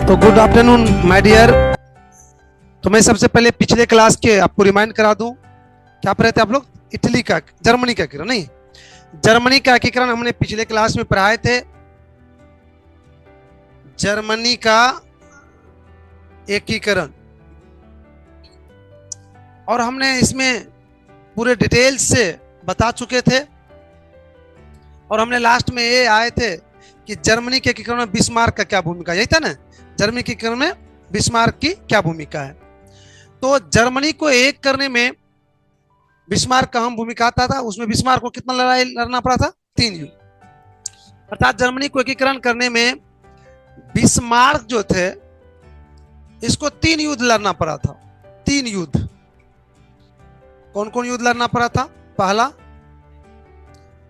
तो good afternoon my dear. तो मैं सबसे पहले पिछले क्लास के आपको रिमाइंड करा दूं। क्या पढ़े थे आप लोग? इटली का, जर्मनी का एकीकरण, नहीं, जर्मनी का एकीकरण हमने पिछले क्लास में पढ़ाए थे। जर्मनी का एकीकरण, और हमने इसमें पूरे डिटेल्स से बता चुके थे। और हमने लास्ट में ये आए थे कि जर्मनी के एकीकरण में बिस्मार्क का क्या भूमिका, यही था ना, जर्मनी के एकीकरण में बिस्मार्क की क्या भूमिका है। तो जर्मनी को एक करने में बिस्मार्क का अहम भूमिका आता था। उसमें बिस्मार्क को कितना लड़ाई लड़ना पड़ा था? 3 युद्ध। अर्थात जर्मनी को एकीकरण करने में बिस्मार्क जो थे, इसको 3 युद्ध लड़ना पड़ा था। 3 युद्ध। कौन कौन युद्ध लड़ना पड़ा था? पहला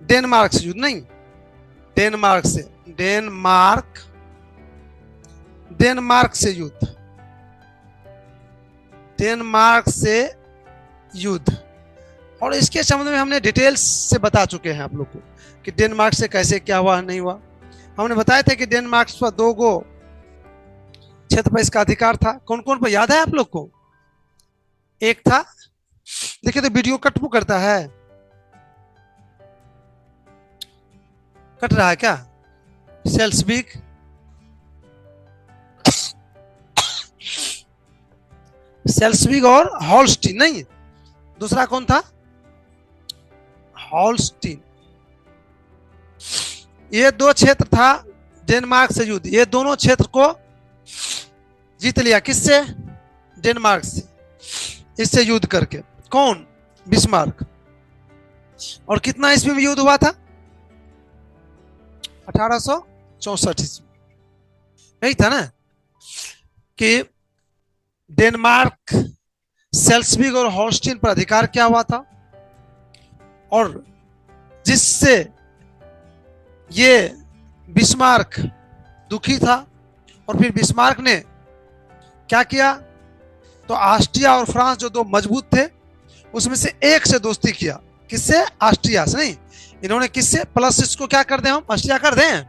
डेनमार्क से युद्ध, नहीं, डेनमार्क से, डेनमार्क से युद्ध, डेनमार्क से युद्ध। और इसके संबंध में हमने डिटेल्स से बता चुके हैं आप लोग को कि डेनमार्क से कैसे क्या हुआ नहीं हुआ। हमने बताया था कि डेनमार्क पर 2 गो क्षेत्र पर इसका अधिकार था। कौन कौन पर याद है आप लोग को? एक था, देखिए तो वीडियो कटपू करता है, कट रहा है क्या? सेल्सविग, सेल्सविग और हॉलस्टीन, नहीं, दूसरा कौन था? हॉलस्टीन। ये 2 क्षेत्र था डेनमार्क से युद्ध। ये दोनों क्षेत्र को जीत लिया। किससे? डेनमार्क से, इससे युद्ध करके। कौन? बिस्मार्क। और कितना ईस्वी में युद्ध हुआ था? 1864 ईस्वी। यही था ना कि डेनमार्क, सेल्सविग और हॉलस्टीन पर अधिकार क्या हुआ था, और जिससे ये बिस्मार्क दुखी था। और फिर बिस्मार्क ने क्या किया? तो ऑस्ट्रिया और फ्रांस जो 2 मजबूत थे, उसमें से एक से दोस्ती किया। किससे? ऑस्ट्रिया से। नहीं, इन्होंने किससे? प्लस इसको क्या कर दें हम? ऑस्ट्रिया कर दें?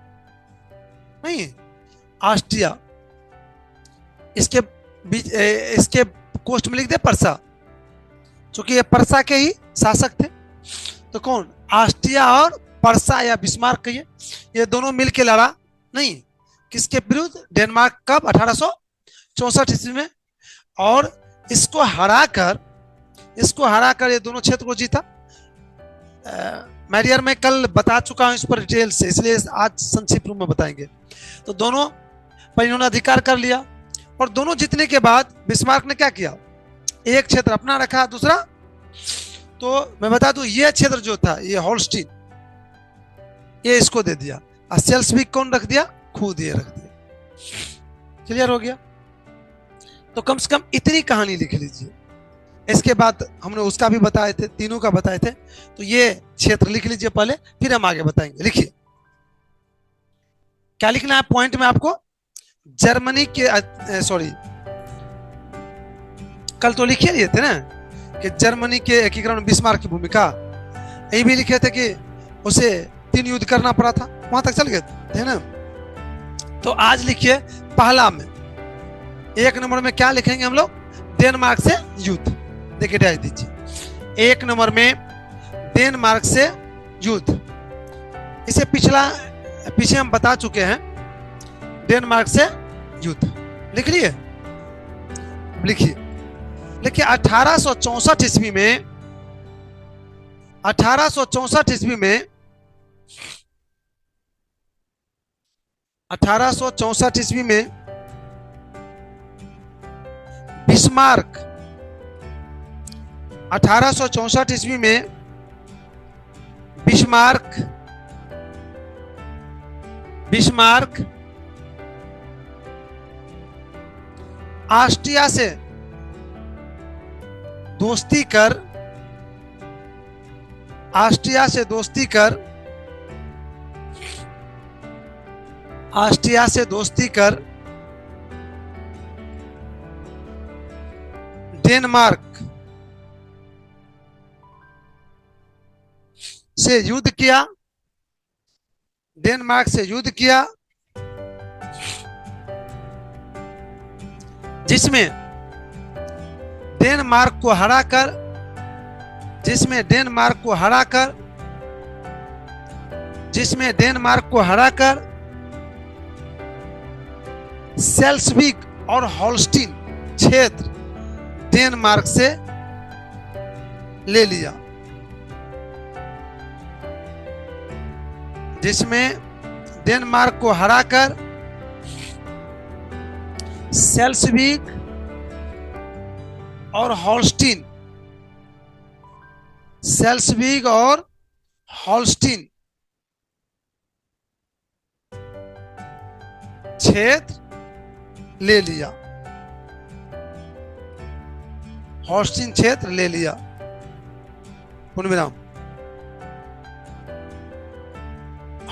नहीं, ऑस्ट्रिया। इसके बीच, इसके कोस्ट में लिख दे पर्सा, क्योंकि ये पर्सा के ही शासक थे। तो कौन? ऑस्ट्रिया और पर्सा, या बिस्मार्क कहिए, ये दोनों मिलकर लड़ा। नहीं, किसके विरुद्ध? डेनमार्क। कब? 1864 ईस्वी में। और इसको हराकर ये दोनों क्षेत्र को जीता। मैरियर में कल बता चुका हूं इस पर डिटेल से, इसलिए आज संक्षिप्त रूप में बताएंगे। तो दोनों पर इन्होंने अधिकार कर लिया। और दोनों जीतने के बाद बिस्मार्क ने क्या किया? एक क्षेत्र अपना रखा, दूसरा, तो मैं बता दूं, ये क्षेत्र जो था, ये हॉलस्टीन, ये इसको दे दिया। और सेल्सविग कौन रख दिया? खुद ये रख दिया। क्लियर हो गया? तो कम से कम इतनी कहानी लिख लीजिए। इसके बाद हमने उसका भी बताए थे, तीनों का बताए थे। तो ये क्षेत्र लिख लीजिए पहले, फिर हम आगे बताएंगे। लिखिए, क्या लिखना है पॉइंट में आपको? जर्मनी के, सॉरी, कल तो लिखे लिए थे ना कि जर्मनी के एकीकरण में बिस्मार्क की भूमिका। यही भी लिखे थे कि उसे 3 युद्ध करना पड़ा था। वहां तक चल गए थे ना। तो आज लिखिए पहला में, 1 नंबर में क्या लिखेंगे हम लोग? डेनमार्क से युद्ध। देखिए डाल दीजिए, 1 नंबर में डेनमार्क से युद्ध। इसे पीछे हम बता चुके हैं, डेनमार्क से युद्ध। लिख लिए? लिखिए, 1864 ईस्वी में, 1864 ईस्वी में, 1864 ईस्वी में बिस्मार्क, 1864 ईस्वी में बिस्मार्क ऑस्ट्रिया से दोस्ती कर, ऑस्ट्रिया से दोस्ती कर, ऑस्ट्रिया से दोस्ती कर डेनमार्क से युद्ध किया, डेनमार्क से युद्ध किया जिसमें डेनमार्क को हराकर जिसमें डेनमार्क को हराकर सेल्सविक और हॉल्स्टीन क्षेत्र डेनमार्क से ले लिया। जिसमें डेनमार्क को हराकर सेल्सविक और हॉल्स्टीन क्षेत्र ले लिया। हॉल्स्टीन क्षेत्र ले लिया। पूर्ण विराम।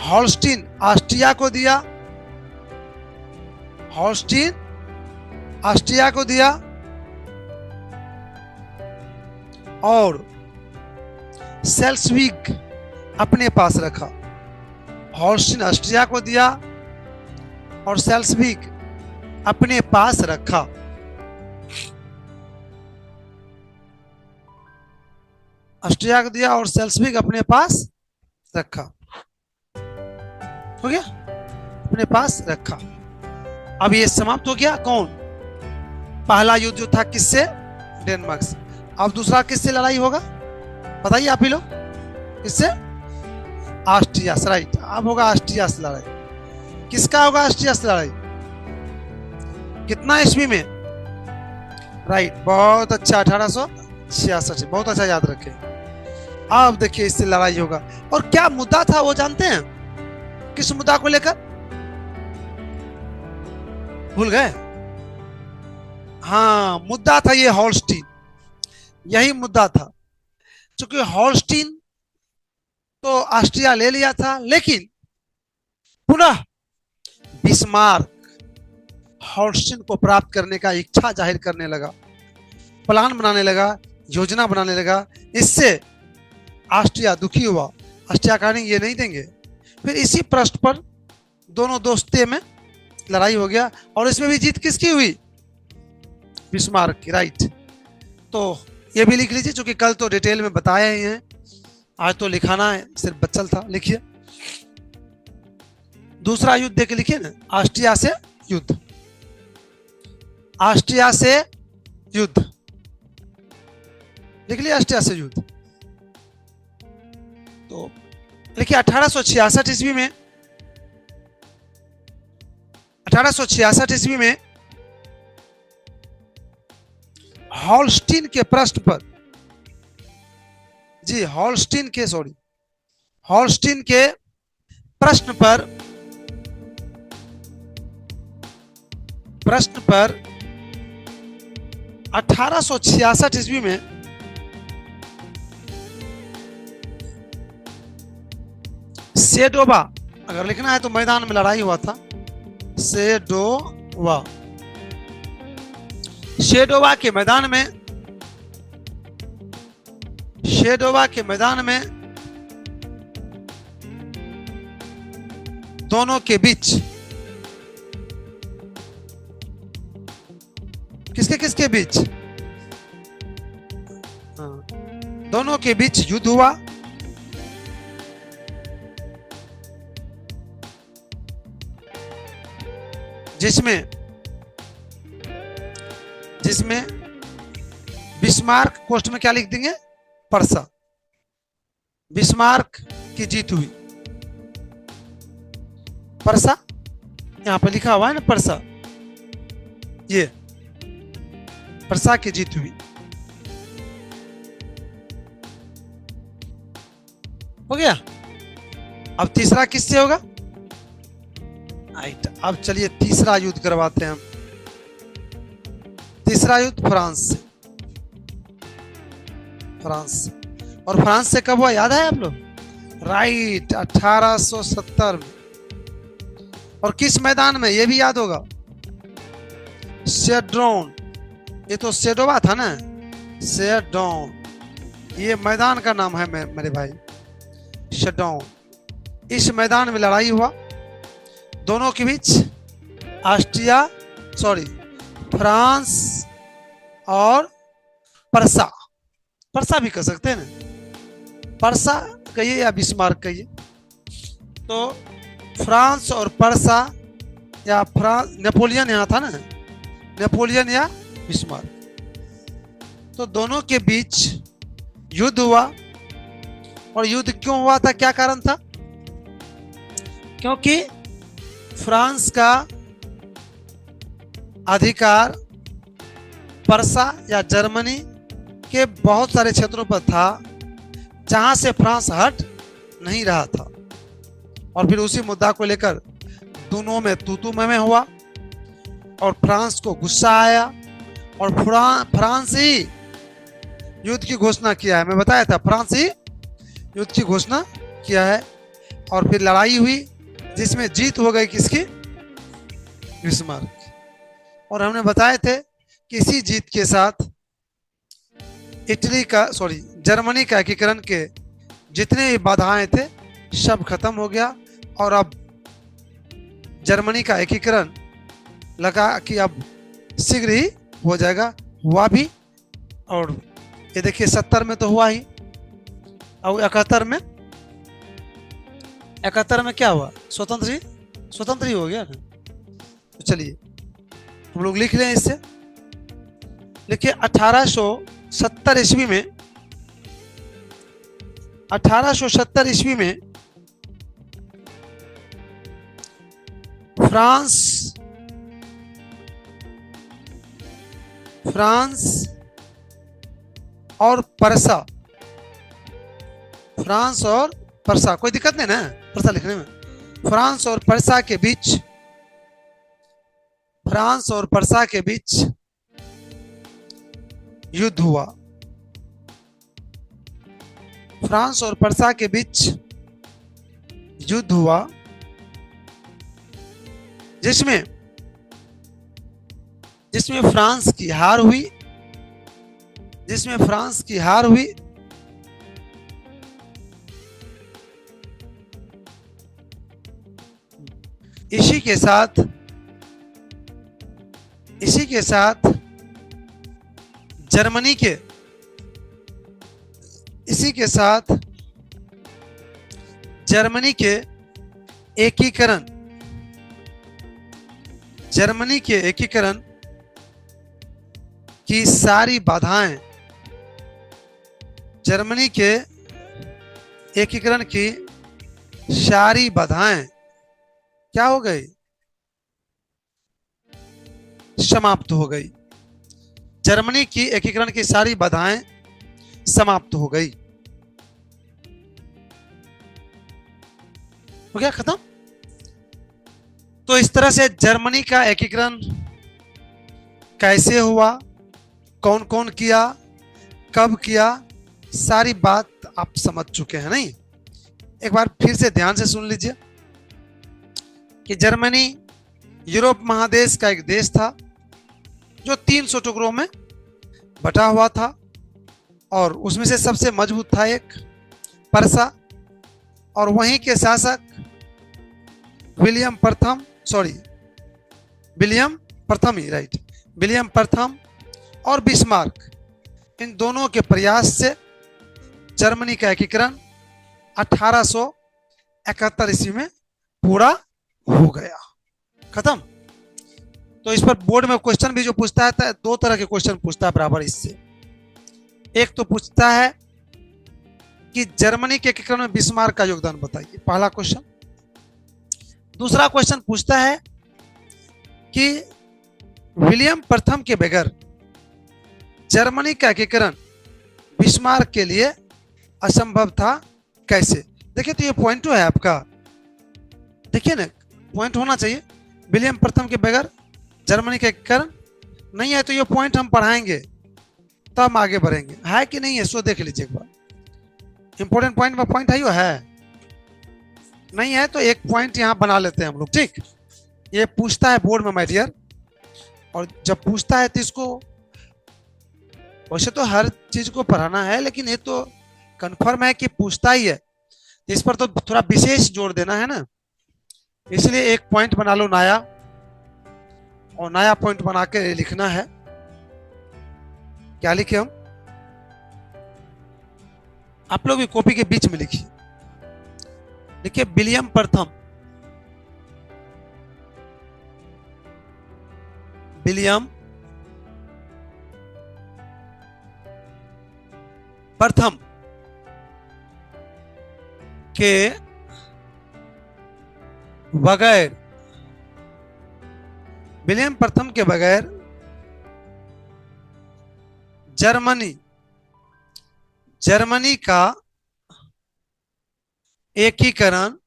हॉल्स्टीन ऑस्ट्रिया को दिया। और सेल्सविक अपने पास रखा। हॉल्स्टीन ऑस्ट्रिया को दिया और सेल्सविक अपने पास रखा। ऑस्ट्रिया को दिया और सेल्सविक अपने पास रखा। हो गया, अपने पास रखा। अब ये समाप्त हो गया। कौन? पहला युद्ध जो था किससे? डेनमार्क से। अब दूसरा किससे लड़ाई होगा बताइए आप ही लोग? किससे? ऑस्ट्रिया से। राइट। अब होगा ऑस्ट्रिया से लड़ाई। किसका होगा ऑस्ट्रिया से लड़ाई? कितना ईस्वी में? राइट, बहुत अच्छा, 1866। बहुत अच्छा याद रखे। अब देखिए इससे लड़ाई होगा। और क्या मुद्दा था वो जानते हैं? किस मुद्दा को लेकर? भूल गए? हाँ, मुद्दा था ये हॉल्स्टीन। यही मुद्दा था। क्योंकि हॉल्स्टीन तो ऑस्ट्रिया ले लिया था, लेकिन पुनः बिस्मार्क हॉल्स्टीन को प्राप्त करने का इच्छा जाहिर करने लगा, प्लान बनाने लगा, योजना बनाने लगा। इससे ऑस्ट्रिया दुखी हुआ। ऑस्ट्रिया कहा नहीं, ये नहीं देंगे। फिर इसी प्रश्न पर दोनों दोस्ते में लड़ाई हो गया और इसमें भी जीत किसकी हुई? बिस्मार्क की। राइट। तो ये भी लिख लीजिए, क्योंकि कल तो डिटेल में बताया ही है, आज तो लिखाना है, सिर्फ बचल था। लिखिए दूसरा युद्ध देख के लिखिए ना। ऑस्ट्रिया से युद्ध। ऑस्ट्रिया से युद्ध लिख लिया। ऑस्ट्रिया से युद्ध तो लिखिए 1866 ईस्वी में। 1866 ईस्वी में हॉल्स्टीन के प्रश्न पर, जी हॉल्स्टीन के प्रश्न पर 1866 ईस्वी में सेडोवा, अगर लिखना है तो मैदान में लड़ाई हुआ था। शेडोवा के मैदान में दोनों के बीच किसके बीच? दोनों के बीच युद्ध हुआ। जिसमें बिस्मार्क, पोस्ट में क्या लिख देंगे? परसा। बिस्मार्क की जीत हुई। परसा यहां पर लिखा हुआ है ना, परसा। ये परसा की जीत हुई। हो गया। अब तीसरा किससे होगा? राइट। अब चलिए तीसरा युद्ध करवाते हैं हम। तीसरा युद्ध फ्रांस से। और फ्रांस से कब हुआ याद है आप लोग? राइट, 1870 में। और किस मैदान में? ये भी याद होगा, सेड्रोन। ये तो सेडोवा था ना, सेडोन। ये मैदान का नाम है मेरे भाई, सेडोन। इस मैदान में लड़ाई हुआ दोनों के बीच। फ्रांस और परसा, परसा भी कह सकते हैं ना, परसा कहिए या बिस्मार्क कहिए। तो फ्रांस और परसा या फ्रांस, नेपोलियन यहाँ था ना, नेपोलियन या बिस्मार्क, तो दोनों के बीच युद्ध हुआ। और युद्ध क्यों हुआ था, क्या कारण था? क्योंकि फ्रांस का अधिकार परसा या जर्मनी के बहुत सारे क्षेत्रों पर था जहां से फ्रांस हट नहीं रहा था। और फिर उसी मुद्दा को लेकर दोनों में तू मैं हुआ और फ्रांस को गुस्सा आया और फ्रांस ही युद्ध की घोषणा किया है। मैं बताया था फ्रांस ही युद्ध की घोषणा किया है। और फिर लड़ाई हुई जिसमें जीत हो गई किसकी? बिस्मार्क। और हमने बताए थे कि इसी जीत के साथ जर्मनी का एकीकरण के जितने भी बाधाएं थे सब खत्म हो गया। और अब जर्मनी का एकीकरण लगा कि अब शीघ्र ही हो जाएगा, हुआ भी। और ये देखिए 70 में तो हुआ ही, और 71 में क्या हुआ? स्वतंत्र ही हो गया ना। तो चलिए हम लोग लिख लें इससे। देखिए 1870 ईस्वी में, 1870 ईस्वी में फ्रांस और परसा, कोई दिक्कत नहीं ना परसा लिखने में। फ्रांस और परसा के बीच युद्ध हुआ। फ्रांस और परसा के बीच युद्ध हुआ जिसमें फ्रांस की हार हुई, इसी के साथ जर्मनी के एकीकरण की सारी बाधाएं, जर्मनी के एकीकरण की सारी बाधाएं क्या हो गई? समाप्त हो गई। जर्मनी की एकीकरण की सारी बाधाएं समाप्त हो गई। हो गया खत्म। तो इस तरह से जर्मनी का एकीकरण कैसे हुआ, कौन कौन किया, कब किया, सारी बात आप समझ चुके हैं नहीं? एक बार फिर से ध्यान से सुन लीजिए कि जर्मनी यूरोप महादेश का एक देश था जो 300 टुकड़ों में बटा हुआ था। और उसमें से सबसे मजबूत था एक परसा, और वहीं के शासक विलियम प्रथम और बिस्मार्क, इन दोनों के प्रयास से जर्मनी का एकीकरण 1871 ईस्वी में पूरा हो गया। खत्म। तो इस पर बोर्ड में क्वेश्चन भी जो पूछता है, दो तरह के क्वेश्चन पूछता है बराबर इससे। एक तो पूछता है कि जर्मनी के एकीकरण में बिस्मार्क का योगदान बताइए, पहला क्वेश्चन। दूसरा क्वेश्चन पूछता है कि विलियम प्रथम के बगैर जर्मनी का एकीकरण बिस्मार्क के लिए असंभव था, कैसे? देखिए तो ये पॉइंट है आपका, देखिए ना, पॉइंट होना चाहिए। विलियम प्रथम के बगैर जर्मनी का एकीकरण नहीं है, तो ये पॉइंट हम पढ़ाएंगे तब हम आगे बढ़ेंगे। है कि नहीं है सो देख लीजिए एक बार। इंपॉर्टेंट पॉइंट में पॉइंट है यो है, नहीं है तो एक पॉइंट यहाँ बना लेते हैं हम लोग, ठीक। ये पूछता है बोर्ड में माय डियर, और जब पूछता है तो इसको, वैसे तो हर चीज को पढ़ाना है लेकिन ये तो कंफर्म है कि पूछता ही है, इस पर तो थोड़ा विशेष जोर देना है ना, इसलिए एक पॉइंट बना लो नया और नया पॉइंट बना के लिखना है। क्या लिखे हम? आप लोग भी कॉपी के बीच में लिखिए। देखिए, विलियम प्रथम, विलियम प्रथम के बगैर, विलियम प्रथम के बगैर जर्मनी का एकीकरण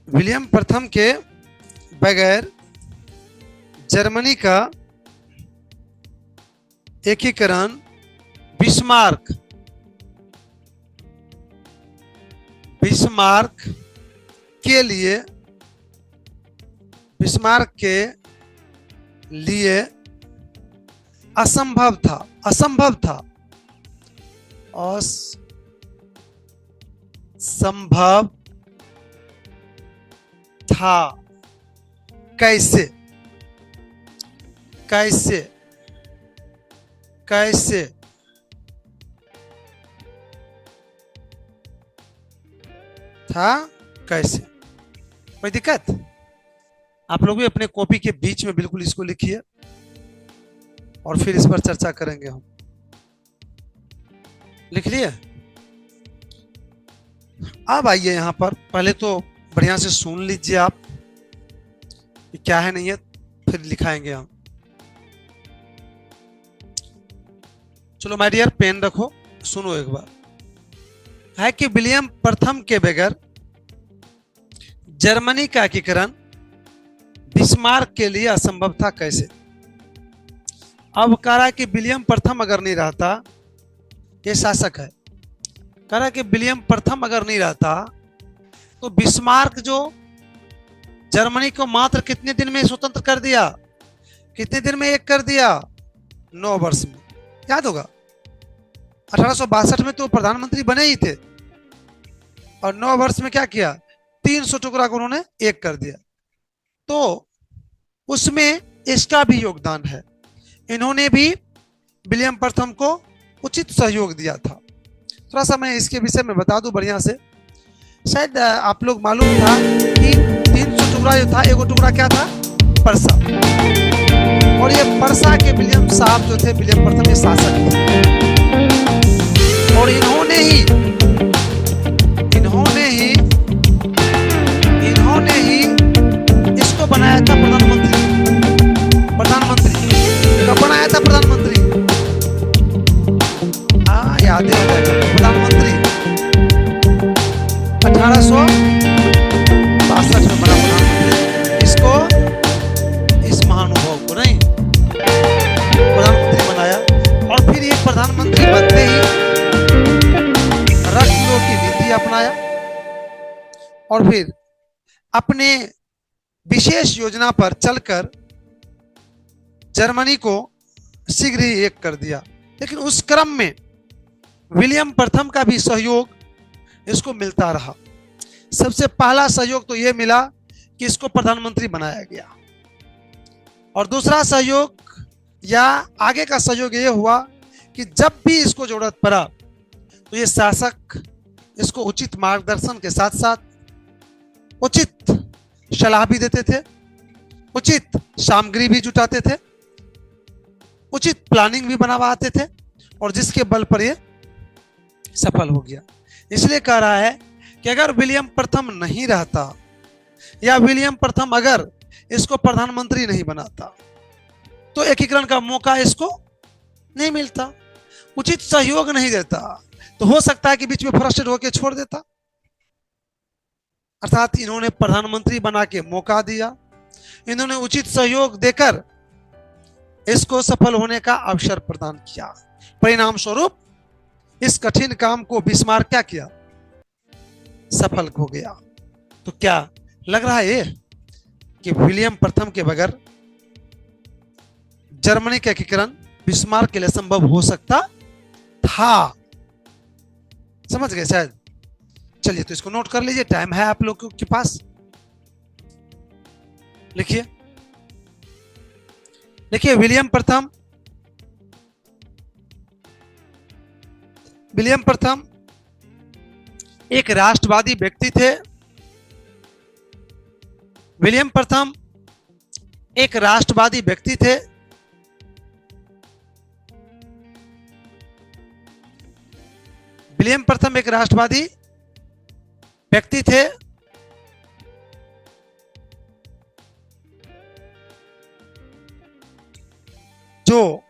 विलियम प्रथम के बगैर जर्मनी का एकीकरण बिस्मार्क के लिए असंभव था। कैसे? था कैसे? कोई दिक्कत? आप लोग भी अपने कॉपी के बीच में बिल्कुल इसको लिखिए और फिर इस पर चर्चा करेंगे हम। लिख लिए? अब आइए यहां पर, पहले तो बढ़िया से सुन लीजिए आप कि क्या है नहीं है, फिर लिखाएंगे हम। चलो माय डियर, पेन रखो, सुनो एक बार। है कि विलियम प्रथम के बगैर जर्मनी का एकीकरण बिस्मार्क के लिए असंभव था। कैसे? अब कह रहा है कि विलियम प्रथम अगर नहीं रहता, ये शासक है, कह रहा है कि विलियम प्रथम अगर नहीं रहता तो बिस्मार्क जो जर्मनी को मात्र कितने दिन में स्वतंत्र कर दिया, कितने दिन में एक कर दिया? 9 वर्ष में। याद होगा 1862 में तो प्रधानमंत्री बने ही थे और 9 वर्ष में क्या किया? 300 टुकड़ा को उन्होंने एक कर दिया। तो उसमें इसका भी योगदान है। इन्होंने भी विलियम प्रथम को उचित सहयोग दिया था। थोड़ा सा मैं इसके विषय में बता दूं बढ़िया से। शायद आप लोग मालूम था कि 300 टुकड़ा जो था, एगो टुकड़ा क्या था? परसा। और ये परसा के विलियम साहब जो थे, विलियम प्रथम, ये शासक थे और इन्होंने ही इसको बनाया था प्रधानमंत्री। कब बनाया था प्रधानमंत्री? हाँ, याद है प्रधानमंत्री 1862 में बना प्रधानमंत्री। इसको, इस महानुभाव को नहीं प्रधानमंत्री बनाया। और फिर ये प्रधानमंत्री बनते ही रत्नों की नीति अपनाया और फिर अपने विशेष योजना पर चलकर जर्मनी को शीघ्र ही एक कर दिया। लेकिन उस क्रम में विलियम प्रथम का भी सहयोग इसको मिलता रहा। सबसे पहला सहयोग तो यह मिला कि इसको प्रधानमंत्री बनाया गया और दूसरा सहयोग या आगे का सहयोग यह हुआ कि जब भी इसको जरूरत पड़ा तो ये शासक इसको उचित मार्गदर्शन के साथ साथ उचित सलाह भी देते थे, उचित सामग्री भी जुटाते थे, उचित प्लानिंग भी बनवाते थे और जिसके बल पर ये सफल हो गया। इसलिए कह रहा है कि अगर विलियम प्रथम नहीं रहता या विलियम प्रथम अगर इसको प्रधानमंत्री नहीं बनाता तो एकीकरण का मौका इसको नहीं मिलता, उचित सहयोग नहीं देता, तो हो सकता है कि बीच में फ्रस्ट्रेट होकर छोड़ देता। अर्थात इन्होंने प्रधानमंत्री बना के मौका दिया, इन्होंने उचित सहयोग देकर इसको सफल होने का अवसर प्रदान किया। परिणाम स्वरूप इस कठिन काम को बिस्मार्क क्या किया? सफल हो गया। तो क्या लग रहा है ये कि विलियम प्रथम के बगैर जर्मनी का एकीकरण बिस्मार्क के लिए संभव हो सकता था? समझ गए शायद। चलिए तो इसको नोट कर लीजिए, टाइम है आप लोगों के पास। लिखिए, देखिए विलियम प्रथम एक राष्ट्रवादी व्यक्ति थे। विलियम प्रथम एक राष्ट्रवादी व्यक्ति थे। विलियम प्रथम एक राष्ट्रवादी व्यक्ति थे जो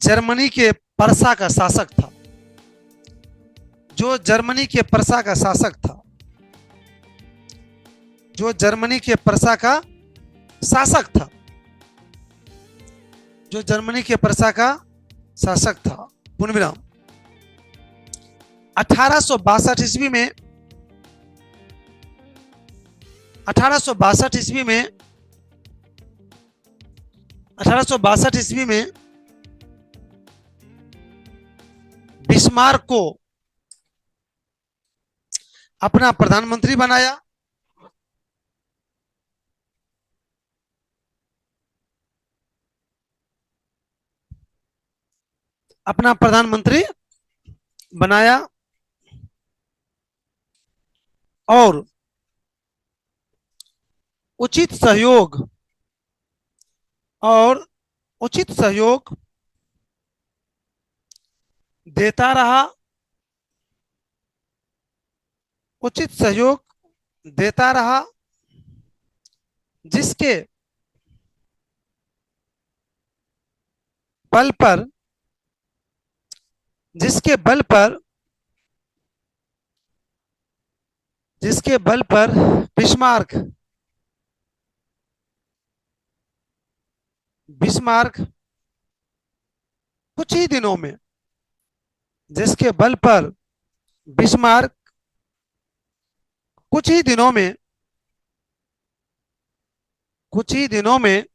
जर्मनी के परसा का शासक था। जो जर्मनी के परसा का शासक था। जो जर्मनी के परसा का शासक था। जो जर्मनी के परसा का शासक था। पूर्ण विराम। 1862 ईस्वी में 1862 ईस्वी में 1862 ईस्वी में बिस्मार्क को अपना प्रधानमंत्री बनाया। अपना प्रधानमंत्री बनाया और उचित सहयोग और उचित सहयोग देता रहा। उचित सहयोग देता रहा जिसके बल पर जिसके बल पर जिसके बल पर बिस्मार्क बिस्मार्क कुछ ही दिनों में जिसके बल पर बिस्मार्क कुछ ही दिनों में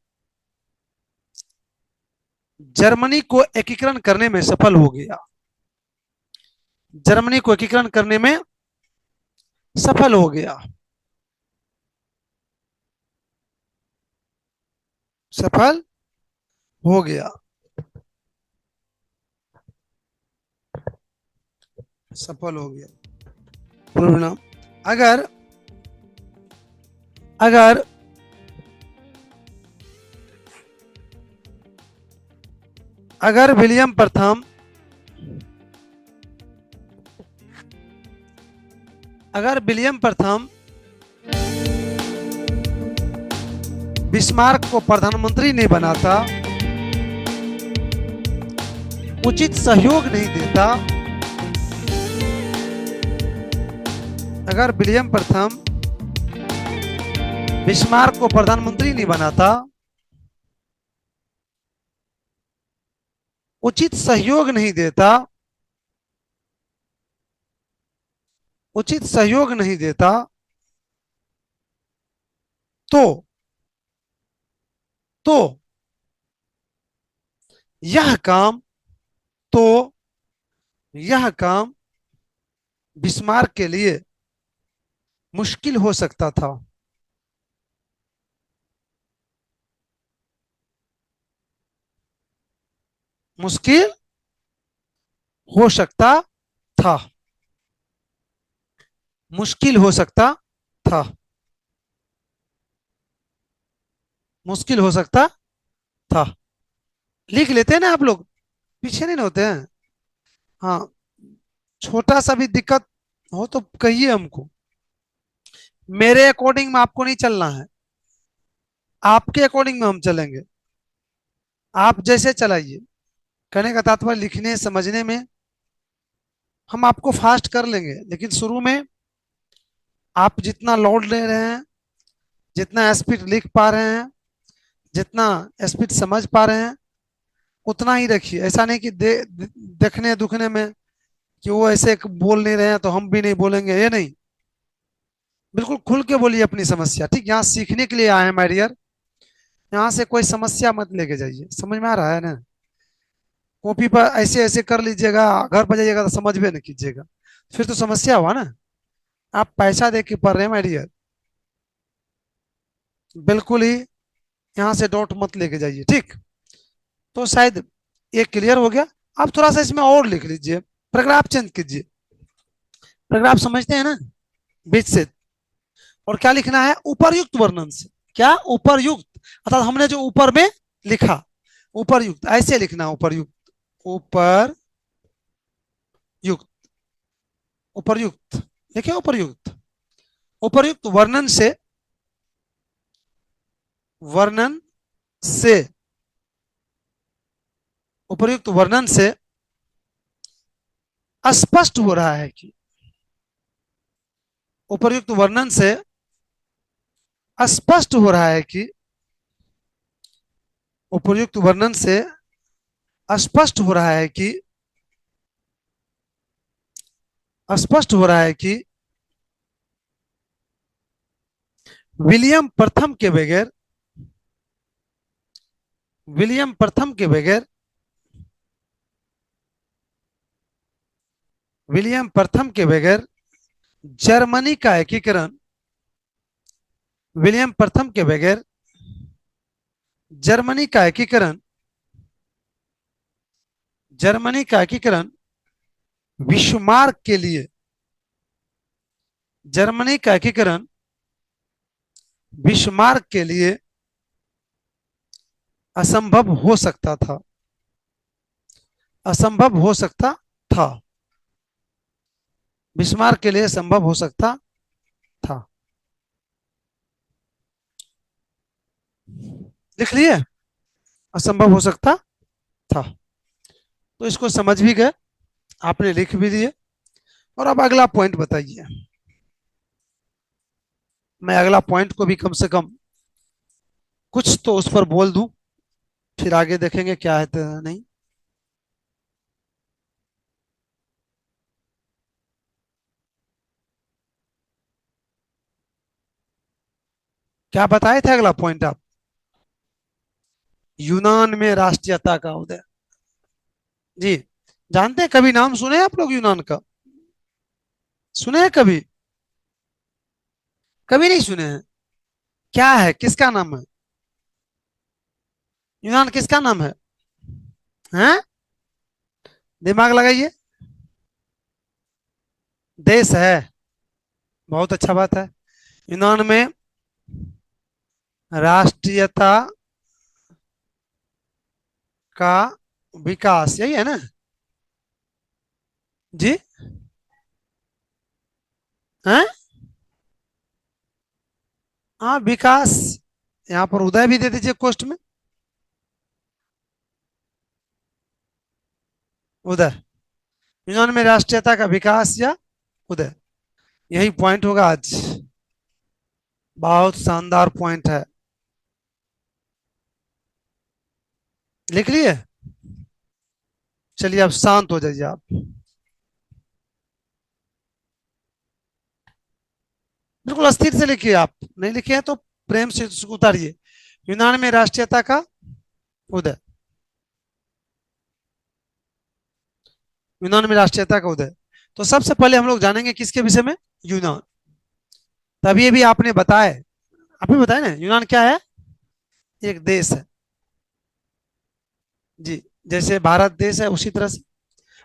जर्मनी को एकीकरण करने में सफल हो गया। जर्मनी को एकीकरण करने में सफल हो गया। सफल हो गया। सफल हो गया। परिणाम, अगर अगर अगर विलियम प्रथम बिस्मार्क को प्रधानमंत्री नहीं बनाता, उचित सहयोग नहीं देता, अगर विलियम प्रथम बिस्मार्क को प्रधानमंत्री नहीं बनाता, उचित सहयोग नहीं देता, उचित सहयोग नहीं देता, तो यह काम बिस्मार्क के लिए मुश्किल हो सकता था। मुश्किल हो सकता था। मुश्किल हो सकता था। मुश्किल हो सकता था। लिख लेते हैं ना आप लोग, पीछे नहीं होते हैं। हाँ, छोटा सा भी दिक्कत हो तो कहिए हमको। मेरे अकॉर्डिंग में आपको नहीं चलना है, आपके अकॉर्डिंग में हम चलेंगे। आप जैसे चलाइए। कहने का तात्पर्य लिखने समझने में हम आपको फास्ट कर लेंगे, लेकिन शुरू में आप जितना लोड ले रहे हैं, जितना स्पीड लिख पा रहे हैं, जितना स्पीड समझ पा रहे हैं, उतना ही रखिए। ऐसा नहीं कि देखने दुखने में कि वो ऐसे बोल नहीं रहे हैं तो हम भी नहीं बोलेंगे, ये नहीं। बिल्कुल खुल के बोलिए अपनी समस्या। ठीक, यहाँ सीखने के लिए आए हैं माय डियर। यहाँ से कोई समस्या मत लेके जाइए। समझ में आ रहा है ना? कॉपी पर ऐसे ऐसे कर लीजिएगा, घर पर जाइएगा तो समझ भी नहीं कीजिएगा। फिर तो समस्या हुआ ना। आप पैसा दे के पढ़ रहे हैं माय डियर, बिल्कुल ही यहाँ से डॉट मत लेके जाइए, ठीक। तो शायद ये क्लियर हो गया। आप थोड़ा सा इसमें और लिख लीजिए, पैराग्राफ चेंज कीजिए। पैराग्राफ समझते हैं ना, बीच से। और क्या लिखना है, उपरयुक्त वर्णन से। क्या, उपरयुक्त, अर्थात हमने जो ऊपर में लिखा, उपरयुक्त ऐसे लिखना, उपरयुक्त, उपरयुक्त, उपरयुक्त, देखिए उपरयुक्त, उपरयुक्त वर्णन से, वर्णन से, उपरयुक्त वर्णन से स्पष्ट हो रहा है कि, उपरयुक्त वर्णन से स्पष्ट हो रहा है कि, उपरयुक्त वर्णन से स्पष्ट हो रहा है कि, स्पष्ट हो रहा है कि विलियम प्रथम के बगैर, विलियम प्रथम के बगैर, विलियम प्रथम के बगैर जर्मनी का एकीकरण, विलियम प्रथम के बगैर जर्मनी का एकीकरण, जर्मनी का एकीकरण विश्वमार्ग के लिए, जर्मनी का एकीकरण विश्वमार्ग के लिए असंभव हो सकता था, असंभव हो सकता था, बिस्मार्क के लिए संभव हो सकता था। लिख लिए, असंभव हो सकता था। तो इसको समझ भी गए, आपने लिख भी दिए। और अब अगला पॉइंट बताइए। मैं अगला पॉइंट को भी कम से कम कुछ तो उस पर बोल दूं, फिर आगे देखेंगे क्या है तो नहीं। क्या बताए थे अगला पॉइंट आप, यूनान में राष्ट्रीयता का उदय। जी, जानते हैं, कभी नाम सुने हैं आप लोग यूनान का, सुने हैं कभी, कभी नहीं सुने हैं। क्या है, किसका नाम है, यूनान किसका नाम है, हैं? दिमाग लगाइए, देश है, बहुत अच्छा बात है। यूनान में राष्ट्रीयता का विकास, यही है ना जी, हैं? हाँ, विकास, यहाँ पर उदय भी दे दीजिए कोष्ट में, उदय, यूनान में राष्ट्रीयता का विकास या उदय, यही पॉइंट होगा आज। बहुत शानदार पॉइंट है, लिख लिए। चलिए अब शांत हो जाइए आप, बिल्कुल अस्थिर से लिखिए। आप नहीं लिखे हैं तो प्रेम से उसको उतारिए। यूनान में राष्ट्रीयता का उदय, यूनान में राष्ट्रीयता का उदय। तो सबसे पहले हम लोग जानेंगे किसके विषय में, यूनान। तभी भी आपने बताया, अभी बताया ना, यूनान क्या है, एक देश है जी, जैसे भारत देश है उसी तरह से।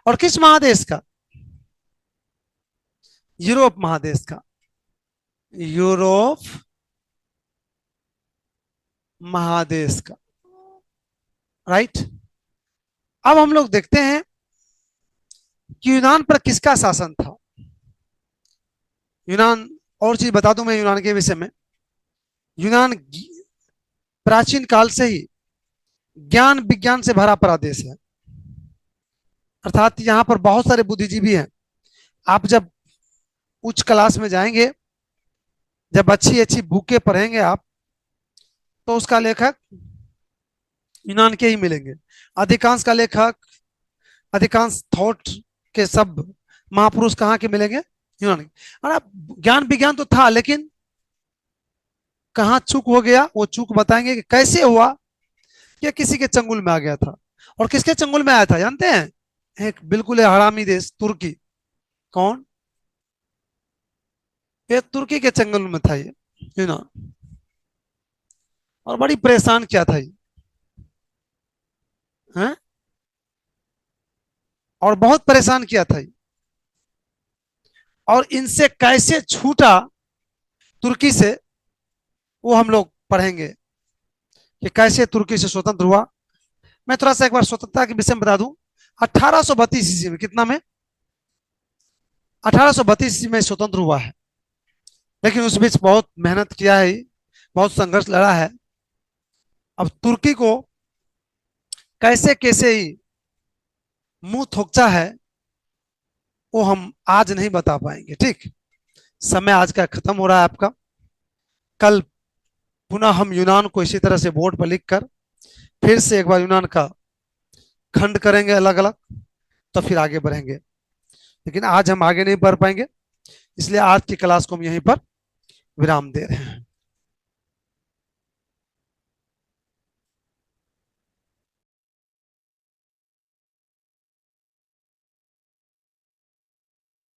और किस महादेश का, यूरोप महादेश का, यूरोप महादेश का, राइट। अब हम लोग देखते हैं कि यूनान पर किसका शासन था। यूनान, और चीज बता दूं मैं यूनान के विषय में, यूनान प्राचीन काल से ही ज्ञान विज्ञान से भरा पड़ा देश है, अर्थात यहाँ पर बहुत सारे बुद्धिजीवी हैं। आप जब उच्च क्लास में जाएंगे, जब अच्छी अच्छी बुकें पढ़ेंगे आप, तो उसका लेखक यूनान के ही मिलेंगे। अधिकांश का लेखक, अधिकांश थॉट के सब महापुरुष कहाँ के मिलेंगे, यूनान के। और अब ज्ञान विज्ञान तो था, लेकिन कहाँ चूक हो गया, वो चूक बताएंगे कि कैसे हुआ, कि किसी के चंगुल में आ गया था। और किसके चंगुल में आया था जानते हैं, एक बिल्कुल हरामी देश तुर्की। कौन, ये तुर्की के जंगल में था ये, यूनान। और बड़ी परेशान किया था ये, हैं? और बहुत परेशान किया था ये। और इनसे कैसे छूटा तुर्की से, वो हम लोग पढ़ेंगे कि कैसे तुर्की से स्वतंत्र हुआ। मैं थोड़ा सा एक बार स्वतंत्रता के विषय में बता दूं। 1832 ईस्वी में, कितना में? 1832 ईस्वी में स्वतंत्र हुआ है। लेकिन उस बीच बहुत मेहनत किया है, बहुत संघर्ष लड़ा है। अब तुर्की को कैसे कैसे ही मुंह थोकचा है, वो हम आज नहीं बता पाएंगे। ठीक, समय आज का खत्म हो रहा है आपका। कल पुनः हम यूनान को इसी तरह से बोर्ड पर लिख कर फिर से एक बार यूनान का खंड करेंगे अलग अलग, तो फिर आगे बढ़ेंगे। लेकिन आज हम आगे नहीं बढ़ पाएंगे, इसलिए आज की क्लास को हम यहीं पर विराम दे रहे हैं।